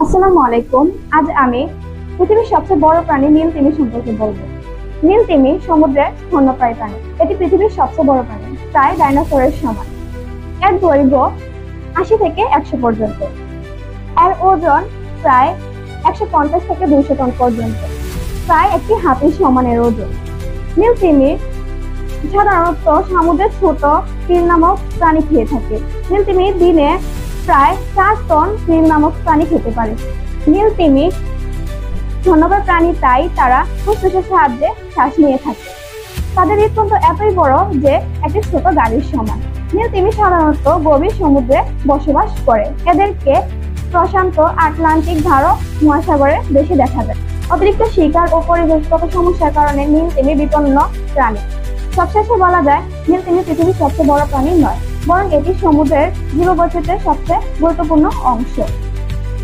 আসসালামু আলাইকুম। আজ আমি পৃথিবীর সবচেয়ে বড় প্রাণী নীল তিমি সম্পর্কে বলবো। নীল তিমি সমুদ্রের স্তন্যপায়ী প্রাণী। এটি পৃথিবীর সবচেয়ে বড় প্রাণী, প্রায় ডাইনোসরের সমান। এর দৈর্ঘ্য ৮০ থেকে ১০০ পর্যন্ত। এর ওজন প্রায় ১৫০ থেকে ২০০ টন পর্যন্ত, প্রায় একটি হাতির সমানের ওজন। নীল তিমি সাধারণত সমুদ্রের ছোট krill নামক প্রাণী খেয়ে থাকে। নীল তিমি দিনে প্রায় ৪ টন krill নামক প্রাণী খেতে পারে। নীল তিমি স্তন্যপায়ী প্রাণী, তাই তারা ফুসফুসের সাহায্যে শ্বাস নিয়ে থাকে। তাদের হৃৎপিণ্ড এতই বড় যে একটি ছোট গাড়ির সমান। নীল তিমি সাধারণত গভীর সমুদ্রে বসবাস করে। এদেরকে প্রশান্ত, আটলান্টিক, ভারত মহাসাগরে বেশি দেখা যায়। অতিরিক্ত শিকার ও পরিবেশগত সমস্যার কারণে নীল তিমি বিপন্ন প্রাণী। সবশেষে বলা যায়, নীল তিমি পৃথিবীর সবচেয়ে বড় প্রাণী নয়, বরং এটি সমুদ্রের জীববৈচিত্র্যের সবচেয়ে গুরুত্বপূর্ণ অংশ।